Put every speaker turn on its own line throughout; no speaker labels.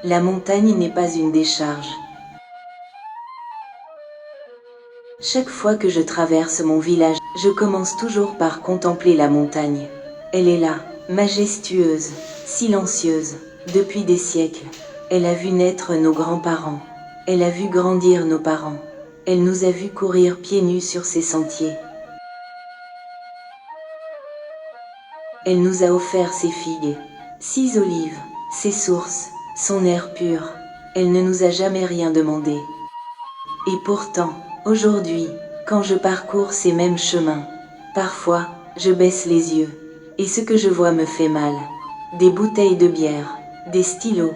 La montagne n'est pas une décharge. Chaque fois que je traverse mon village, je commence toujours par contempler la montagne. Elle est là, majestueuse, silencieuse, depuis des siècles. Elle a vu naître nos grands-parents. Elle a vu grandir nos parents. Elle nous a vus courir pieds nus sur ses sentiers. Elle nous a offert ses figues, ses olives, ses sources, son air pur. Elle ne nous a jamais rien demandé. Et pourtant, aujourd'hui, quand je parcours ces mêmes chemins, parfois, je baisse les yeux, et ce que je vois me fait mal. Des bouteilles de bière, des stylos,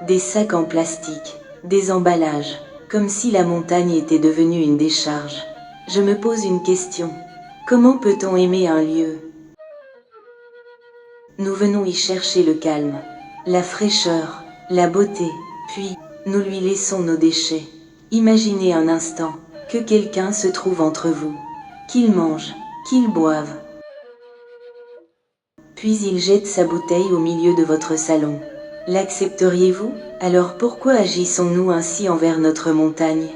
des sacs en plastique, des emballages, comme si la montagne était devenue une décharge. Je me pose une question. Comment peut-on aimer un lieu? Nous venons y chercher le calme, la fraîcheur, la beauté, puis, nous lui laissons nos déchets. Imaginez un instant que quelqu'un se trouve entre vous, qu'il mange, qu'il boive. Puis il jette sa bouteille au milieu de votre salon. L'accepteriez-vous? Alors pourquoi agissons-nous ainsi envers notre montagne?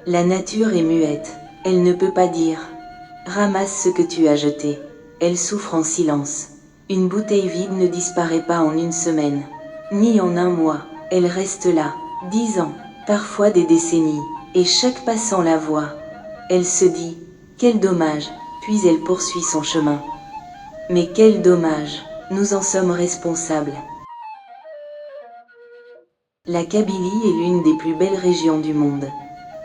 La nature est muette, elle ne peut pas dire « Ramasse ce que tu as jeté ». Elle souffre en silence. Une bouteille vide ne disparaît pas en une semaine, ni en un mois. Elle reste là, 10 ans, parfois des décennies, et chaque passant la voit. Elle se dit « Quel dommage !» puis elle poursuit son chemin. Mais quel dommage! Nous en sommes responsables. La Kabylie est l'une des plus belles régions du monde.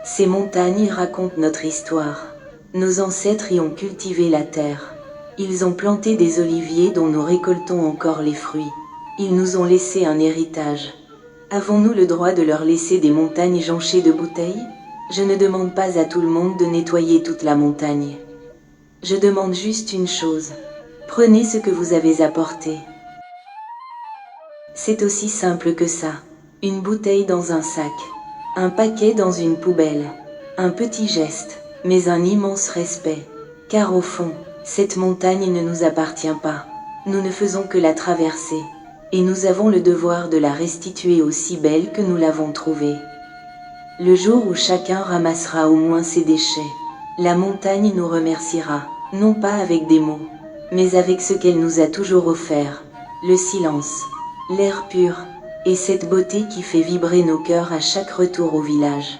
Ces montagnes racontent notre histoire. Nos ancêtres y ont cultivé la terre. Ils ont planté des oliviers dont nous récoltons encore les fruits. Ils nous ont laissé un héritage. Avons-nous le droit de leur laisser des montagnes jonchées de bouteilles? Je ne demande pas à tout le monde de nettoyer toute la montagne. Je demande juste une chose. Prenez ce que vous avez apporté. C'est aussi simple que ça. Une bouteille dans un sac. Un paquet dans une poubelle. Un petit geste, mais un immense respect. Car au fond, cette montagne ne nous appartient pas. Nous ne faisons que la traverser. Et nous avons le devoir de la restituer aussi belle que nous l'avons trouvée. Le jour où chacun ramassera au moins ses déchets, la montagne nous remerciera, non pas avec des mots, mais avec ce qu'elle nous a toujours offert, le silence, l'air pur, et cette beauté qui fait vibrer nos cœurs à chaque retour au village.